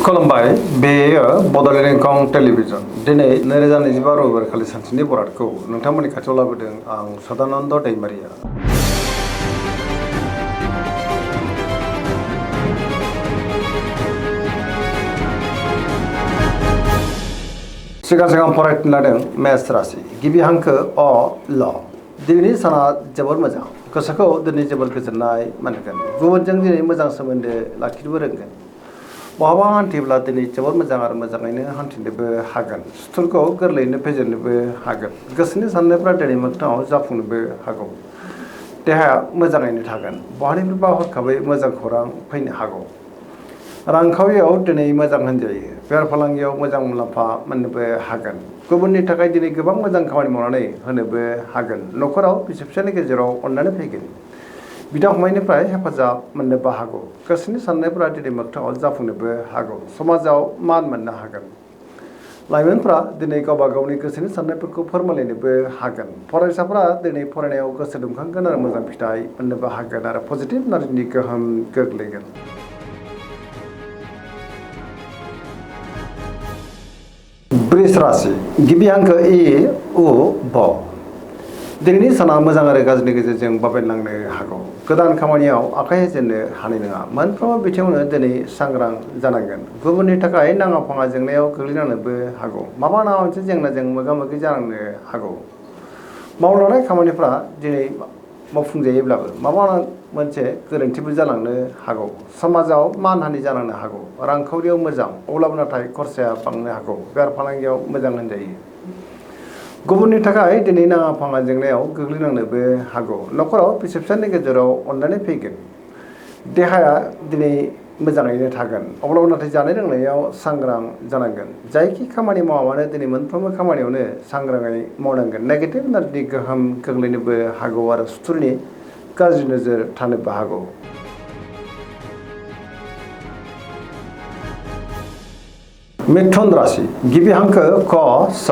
खुलुमबाय बेयो बड'लेण्ड इंखं टेलिभिजन दिनै 2025 रबिबार खालि सानसेनि बरादखौ नोंथांमोननि खाथियाव लाबोदों आं सदानन्द दैमारिया। सिगां फरायनो लादों मेष राशि गिबि हांखो अ ल दिनैनि साना जोबोर मोजां गोसोखौ दिनै जोबोर गोजोननाय मोनगोन गुबुनजों दिनै मोजां सोमोन्दो लाखिनोबो रोंगोन बहाबा हान्थिब्ला दिनै जोबोर मोजां आरो मोजाङैनो हान्थिनोबो हागोन सुथुरखौ गोरलैयैनो फेजेननोबो हागोन गोसोनि साननायफ्रा दिनै मोगथाङाव जाफुंनोबो हागौ देहाया मोजाङैनो थागोन बहानिफ्रायबा हरखाबै मोजां खौरां फैनो हागौ रांखावरियाव दिनै मोजां होनजायो बेफार फालांगियाव मोजां मुलाम्फा मोननोबो हागोन गुबुननि थाखाय दिनै गोबां मोजां खामानि मावनानै होनोबो हागोन न'खराव बिसि फिसायनि गेजेराव अननानै फैगोन बिदा फंबायनिफ्राय हेफाजाब मोननोबो हागौ गोसोनि साननायफोरा दिनै मोगथाङाव जाफुंनोबो हागौ समाजाव मान मोननो हागोन लाइमोनफ्रा दिनै गावबा गावनि गोसोनि साननायफोरखौ फोरमायलायनोबो हागोन फरायसाफ्रा दिनै फरायनायाव गोसो दुंखांगोन आरो मोजां फिथाइ मोननोबो हागोन आरो पजिटिभ एनार्जिनि गोहोम गोग्लैगोन वृष राशि गिबि हांखो इ उ ब दिनैनि साना मोजां आरो गाज्रिनि गेजेरजों बाबेनलांनो हागौ गोदान खामानियाव आखाइ होजेननो हानाय नङा मोनफ्रोमबो बिथिङावनो दिनै सांग्रां जानांगोन गुबुननि थाखाय नाङा फाङा जेंनायाव गोग्लैनांनोबो हागौ माबा मोनसे जेंनाजों मोगा मोगि जानांनो हागौ मावनो लानाय खामानिफ्रा दिनै मावफुंजायोब्लाबो माबा मोनसे गोरोन्थिबो जालांनो हागौ समाजाव मानहानि जानांनो हागौ रांखावरियाव मोजां अब्लाबो नाथाय खरसाया बांनो हागौ बेफार फालांगियाव मोजां होनजायो गुबुननि थाखाय दिनै नाङा फाङा जेंनायाव गोग्लैनांनोबो हागौ न'खराव बिसि फिसायनि गेजेराव अननानै फैगोन देहाया दिनै मोजाङैनो थागोन अब्लाबो नाथाय जानाय लोंनायाव सांग्रां जानांगोन जायखि खामानि मावा मानो दिनै मोनफ्रोमबो खामानियावनो सांग्राङै मावनांगोन नेगेटिभ एनार्जिनि गोहोम गोग्लैनोबो हागौ आरो सुथुरनि गाज्रि नोजोर थानोबो हागौ मिथुन राशि गिबि हांखो क स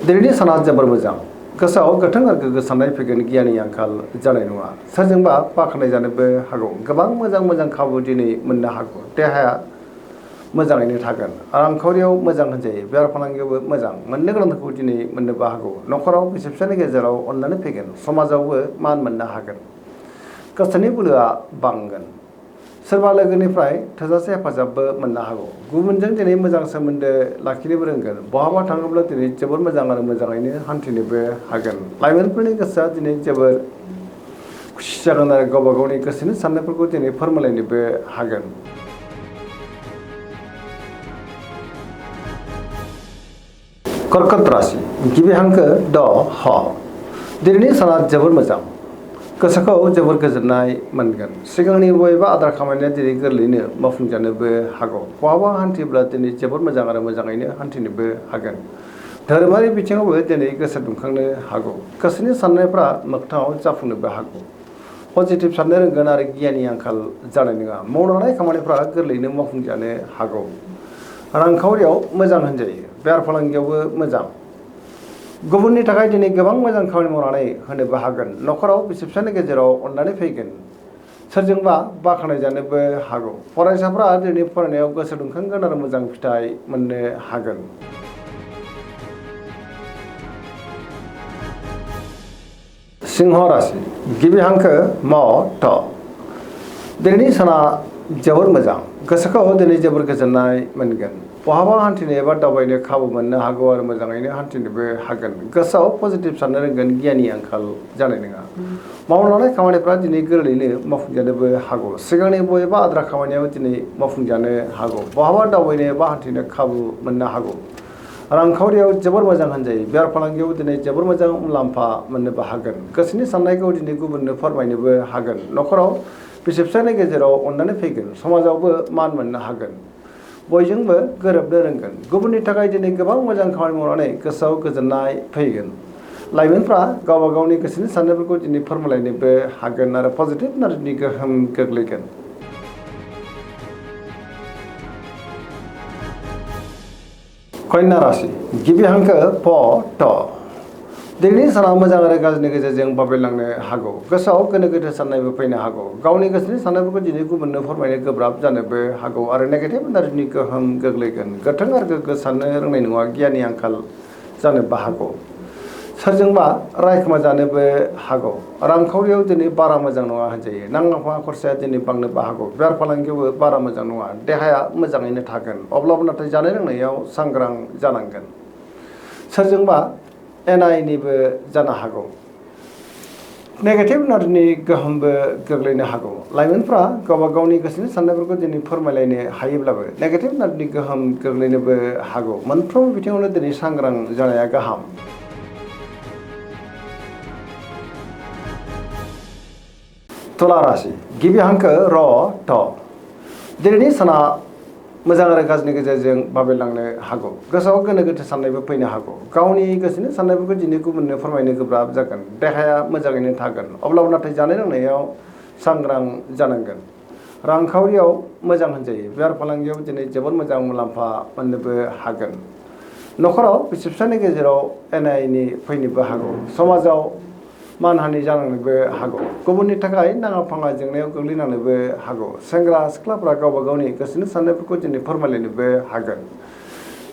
दिनैनि साना जोबोर मोजां गोसोआव गोथों आरो गोग्गो साननाय फैगोन गियाननि आंखाल जानाय नङा सोरजोंबा बाख्नाय जानोबो हागौ गोबां मोजां खाबु दिनै मोननो हागौ देहाया मोजाङैनो थागोन रांखावरियाव मोजां होनजायो बेफार फालांगियावबो मोजां मोननो गोनांखौ दिनै मोननोबो हागौ न'खराव बिसि फिसायनि गेजेराव अननानै फैगोन समाजावबो मान मोननो हागोन गोसोनि बोलोआ बांगोन सोरबा लोगोनिफ्राय थोजासे हेफाजाबबो मोननो हागौ गुबुनजों दिनै मोजां सोमोन्दो लाखिनोबो रोंगोन बहाबा थाङोब्ला दिनै जोबोर मोजां आरो मोजाङैनो हान्थिनोबो हागोन लाइमोनफोरनि गोसोआ दिनै जोबोर खुसि जागोन आरो गावबा गावनि गोसोनि साननायफोरखौ दिनै फोरमायलायनोबो हागोन कर्कट राशि गिबि हांखो द ह दिनैनि साना जोबोर मोजां गोसोखौ जोबोर गोजोननाय मोनगोन सिगांनि बबेबा आद्रा खामानिया दिनै गोरलैयैनो मावफुंजानोबो हागौ बहाबा हान्थिब्ला दिनै जोबोर मोजां आरो मोजाङैनो हान्थिनोबो हागोन धोरोमारि बिथिङावबो दिनै गोसो दुंखांनो हागौ गोसोनि साननायफ्रा मोगथाङाव जाफुंनोबो हागौ पजिटिभ साननो रोंगोन आरो गियाननि आंखाल जानाय नङा मावनो लानाय खामानिफ्रा गोरलैयैनो मावफुंजानो हागौ रांखावरियाव मोजां होनजायो बेफार फालांगियावबो मोजां गुबुननि थाखाय दिनै गोबां मोजां खामानि मावनानै होनोबो हागोन न'खराव बिसि फिसायनि गेजेराव अननानै फैगोन सोरजोंबा बाख्नाय जानोबो हागौ फरायसाफ्रा दिनै फरायनायाव गोसो दुंखांगोन आरो मोजां फिथाइ मोननो हागोन सिंह राशि गिबि हांखो म थ दिनैनि साना जोबोर मोजां गोसोखौ दिनै जोबोर गोजोननाय मोनगोन बहाबा हान्थिनो एबा दावबायनो खाबु मोननो हागौ आरो मोजाङैनो हान्थिनोबो हागोन गोसोआव पजिटिभ साननो रोंगोन गियाननि आंखाल जानाय नङा मावनो लानाय खामानिफ्रा दिनै गोरलैयैनो मावफुंजानोबो हागौ सिगांनि बबेबा आद्रा खामानियाव दिनै मावफुंजानो हागौ बहाबा दावबायनो एबा हान्थिनो खाबु मोननो हागौ रांखावरियाव जोबोर मोजां होनजायो बेफार फालांगियाव दिनै जोबोर मोजां मुलाम्फा मोननोबो हागोन गोसोनि साननायखौ दिनै गुबुननो फोरमायनोबो हागोन न'खराव बिसि फिसायनि गेजेराव अननानै फैगोन समाजावबो मान मोननो हागोन बयजोंबो गोरोबनो रोंगोन गुबुननि थाखाय दिनै गोबां मोजां खामानि मावनानै गोसोआव गोजोननाय फैगोन लाइमोनफ्रा गावबा गावनि गोसोनि साननायफोरखौ दिनै फोरमायलायनोबो हागोन आरो पजिटिभ एनार्जिनि गोहोम गोग्लैगोन कन्या राशि गिबि हांखो प ट दिनैनि साना मोजां आरो गाज्रिनि गेजेरजों बाबेलांनो हागौ गोसोआव गोनो गोथो साननायबो फैनो हागौ गावनि गोसोनि साननायफोरखौ दिनै गुबुननो फोरमायनो गोब्राब जानोबो हागौ आरो नेगेटिभ एनार्जिनि गोहोम गोग्लैगोन गोथों आरो गोग्गो साननो रोंनाय नङा गियाननि आंखाल जानोबो हागौ सोरजोंबा रायखोमा जानोबो हागौ रांखावरियाव दिनै बारा मोजां नङा होनजायो नाङा फाङा खरसाया दिनै बांनोबो हागौ बेफार फालांगियावबो बारा मोजां नङा देहाया मोजाङैनो थागोन अब्लाबो नाथाय जानाय लोंनायाव सांग्रां जानांगोन सोरजोंबा एना एनिबो जानो हागौ नेगेटिभ एनार्जिनि गोहोमबो गोग्लैनो हागौ लाइमोनफ्रा गावबा गावनि गोसोनि साननायफोरखौ दिनै फोरमायलायनो हायोब्लाबो नेगेटिभ एनार्जिनि गोहोम गोग्लैनोबो हागौ मोनफ्रोम बिथिङावनो दिनै सांग्रां जानाया गाहाम तुला राशि गिबि हांखो र थ दिनैनि साना मोजां आरो गाज्रिनि गेजेरजों बाबेलांनो हागौ गोसोआव गोनो गोथो साननायबो फैनो हागौ गावनि गोसोनि साननायफोरखौ दिनै गुबुननो फोरमायनो गोब्राब जागोन देहाया मोजाङैनो थागोन अब्लाबो नाथाय जानाय लोंनायाव सांग्रां जानांगोन रांखावरियाव मोजां होनजायो बेफार फालांगियाव दिनै जोबोद मोजां मुलाम्फा मोननोबो हागोन न'खराव बिसि फिसायनि गेजेराव एना एनि फैनोबो हागौ समाजाव मानहानि जानांनोबो हागौ गुबुननि थाखाय नाङा फाङा जेंनायाव गोग्लैनांनोबो हागौ सेंग्रा सिख्लाफ्रा गावबा गावनि गोसोनि साननायफोरखौ दिनै फोरमायलायनोबो हागोन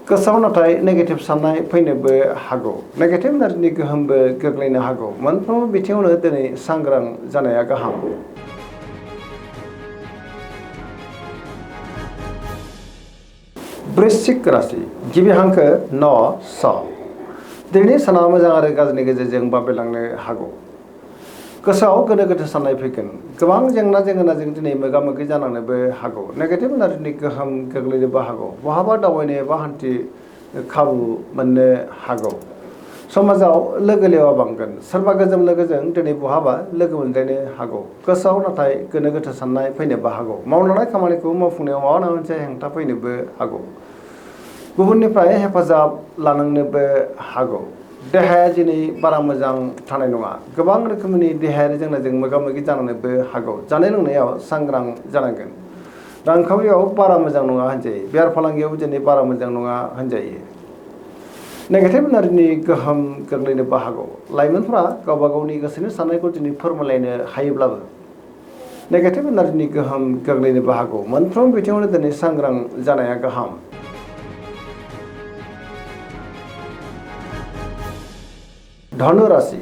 गोसोआव नाथाय नेगेटिभ साननाय फैनोबो हागौ नेगेटिभ एनार्जिनि गोहोमबो गोग्लैनो हागौ मोनफ्रोमबो बिथिङावनो दिनै सांग्रां जानाया गाहाम वृश्चिक राशि गिबि हांखो न स दिनैनि साना मोजां आरो गाज्रिनि गेजेरजों बाबेलांनो हागौ गोसोआव गोनो गोथो साननाय फैगोन गोबां जेंना जेंगोनाजों दिनै मोगा मोगि जानांनोबो हागौ नेगेटिभ एनार्जिनि गोहोम गोग्लैनोबो हागौ बहाबा दावबायनो एबा हान्थि खाबु मोननो हागौ समाजाव लोगो लेवा बांगोन सोरबा गोजाम लोगोजों दिनै बहाबा लोगो मोनलायनो हागौ गोसोआव नाथाय गोनो गोथो साननाय फैनोबो हागौ मावलांनाय खामानिखौ मावफुंनायाव माबा नङा मोनसे हेंथा फैनोबो हागौ गुबुननिफ्राय हेफाजाब लानांनोबो हागौ देहाया दिनै बारा मोजां थानाय नङा गोबां रोखोमनि देहायारि जेंनाजों मोगा मोगि जानांनोबो हागौ जानाय लोंनायाव सांग्रां जानांगोन रांखावरियाव बारा मोजां नङा होनजायो बेफार फालांगियाव दिनै बारा मोजां नङा होनजायो नेगेटिभ एनार्जिनि गोहोम गोग्लैनोबो हागौ लाइमोनफ्रा गावबा गावनि गोसोनि साननायखौ दिनै फोरमायलायनो हायोब्लाबो नेगेटिभ एनार्जिनि गोहोम गोग्लैनोबो हागौ मोनफ्रोम बिथिङावनो दिनै सांग्रां जानाया गाहाम धनु राशि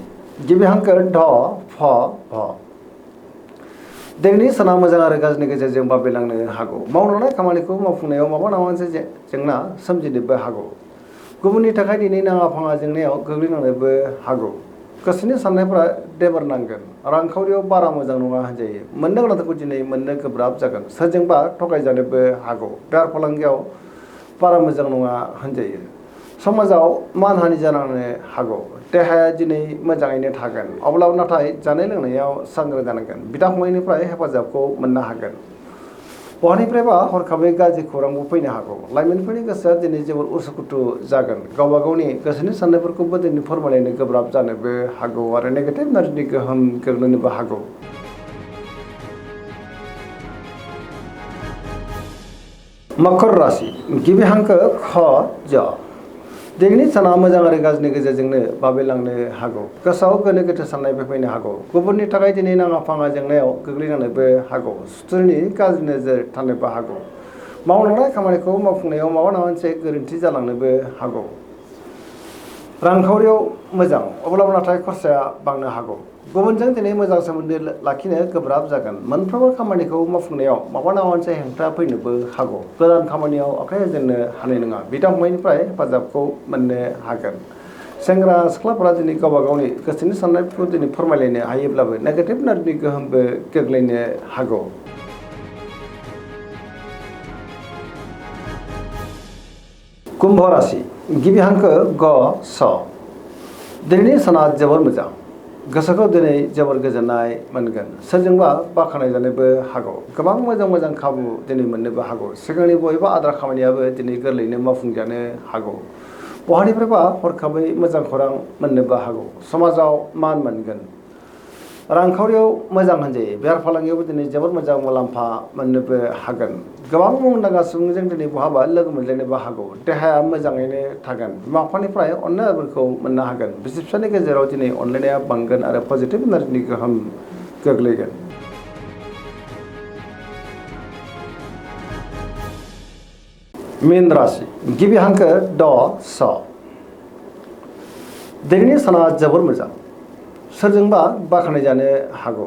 गिबि हांखो ध फ भ दिनैनि साना मोजां आरो गाज्रिनि गेजेरजों बाबेलांनो हागौ मावलांनाय खामानिखौ मावफुंनायाव माबा नङा मोनसे जेंना सोमजिनोबो हागौ गुबुननि थाखाय दिनै नाङा फाङा जेंनायाव गोग्लैनांनोबो हागौ गोसोनि साननायफोरा देबार नांगोन रांखावरियाव बारा मोजां नङा होनजायो मोननो गोनांखौ दिनै मोननो गोब्राब जागोन सोरजोंबा थगायजानोबो हागौ बेफार फालांगियाव बारा मोजां नङा होनजायो समाजाव मानहानि जानांनो हागौ देहाया दिनै मोजाङैनो थागोन अब्लाबो नाथाय जानाय लोंनायाव सांग्रां जानांगोन बिदा फंबायनिफ्राय हेफाजाबखौ मोननो हागोन बहानिफ्रायबा हरखाबै गाज्रि खौरांबो फैनो हागौ लाइमोनफोरनि गोसोआ दिनै जोबोर उसुखुथु जागोन गावबा गावनि गोसोनि साननायफोरखौबो दिनै फोरमायलायनो गोब्राब जानोबो हागौ आरो नेगेटिभ एनार्जिनि गोहोम गोग्लैनोबो हागौ मकर राशि गिबि हांखो ख ज दिनैनि साना मोजां आरो गाज्रिनि गेजेरजोंनो बाबेलांनो हागौ गोसोआव गोनो गोथो साननाय फैनो हागौ गुबुननि थाखाय दिनै नाङा फाङा जेंनायाव गोग्लैनानैबो हागौ सुथुरनि गाज्रि नोजोर थानोबो हागौ मावलांनाय खामानिखौ मावफुंनायाव माबा नङा मोनसे गोरोन्थि जालांनोबो हागौ रांखावरियाव मोजां अब्लाबो नाथाय खरसाया बांनो हागौ गुबुनजों दिनै मोजां सोमोन्दो लाखिनो गोब्राब जागोन मोनफ्रोमबो खामानिखौ मावफुंनायाव माबा नङा मोनसे हेंथा फैनोबो हागौ गोदान खामानियाव आखाइ होजेननो हानाय नङा बिदा फंबायनिफ्राय हेफाजाबखौ मोननो हागोन सेंग्रा सिख्लाफोरा दिनै गावबा गावनि गोसोनि साननायफोरखौ दिनै फोरमायलायनो हायोब्लाबो नेगेटिभ एनार्जिनि गोहोमबो गोग्लैनो हागौ कुम्भ राशि गिबि हांखो ग स दिनैनि साना जोबोर मोजां गोसोखौ दिनै जोबोर गोजोननाय मोनगोन सोरजोंबा बाख्नाय जानोबो हागौ गोबां मोजां मोजां खाबु दिनै मोननोबो हागौ सिगांनि बबेबा आद्रा खामानियाबो दिनै गोरलैयैनो मावफुंजानो हागौ बहानिफ्रायबा हरखाबै मोजां खौरां मोननोबो हागौ समाजाव मान मोनगोन रांखावरियाव मोजां होनजायो बेफार फालांगियावबो दिनै जोबोद मोजां मुलाम्फा मोननोबो हागोन गोबां मुंदांखा सुबुंजों दिनै बहाबा लोगो मोनलायनोबो हागौ देहाया मोजाङैनो थागोन बिमा बिफानिफ्राय अननायफोरखौ मोननो हागोन बिसि फिसानि गेजेराव दिनै अनलायनाया बांगोन आरो पजिटिभ एनार्जिनि गोहोम गोग्लैगोन। मीन राशि गिबि हांखो ड स दिनैनि साना जोबोर मोजां सोरजोंबा बाख्नाय जानो हागौ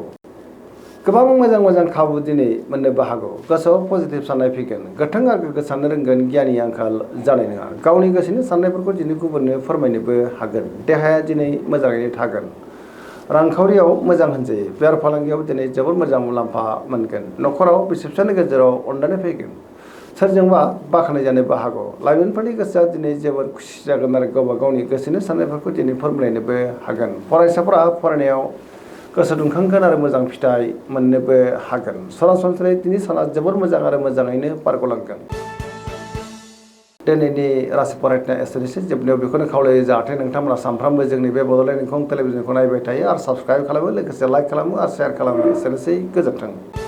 गोबां मोजां मोजां खाबु दिनै मोननोबो हागौ गोसोआव पजिटिभ साननाय फैगोन गोथों आरो गोग्गो साननो रोंगोन गियाननि आंखाल जानाय नङा गावनि गोसोनि साननायफोरखौ दिनै गुबुननो फोरमायनोबो हागोन देहाया दिनै मोजाङैनो थागोन रांखावरियाव मोजां होनजायो बेफार फालांगियाव दिनै जोबोर मोजां मुलाम्फा मोनगोन न'खराव बिसि फिसानि गेजेराव अनलायनाय फैगोन सोरजोंबा बाख्नाय जानोबो हागौ लाइमोनफोरनि गोसोआ दिनै जोबोर खुसि जागोन आरो गावबा गावनि गोसोनि साननायफोरखौ दिनै फोरमायनोबो हागोन फरायसाफोरा फरायनायाव गोसो दुंखांगोन आरो मोजां फिथाइ मोननोबो हागोन सरासनस्रायै दिनै साना जोबोर मोजां आरो मोजाङैनो बारग'लांगोन। दिनैनि राशि फरायनाया एसेनोसै जोबनायाव बेखौनो खावलायो जाहाथे नोंथांमोना सानफ्रामबो जोंनि बे बड'लेण्ड इंखं टेलिभिजनखौ नायबाय थायो आरो साबस्क्राइब खालामो लोगोसे लाइक खालामो आरो शेयार खालामो एसेनोसै गोजोन्थों।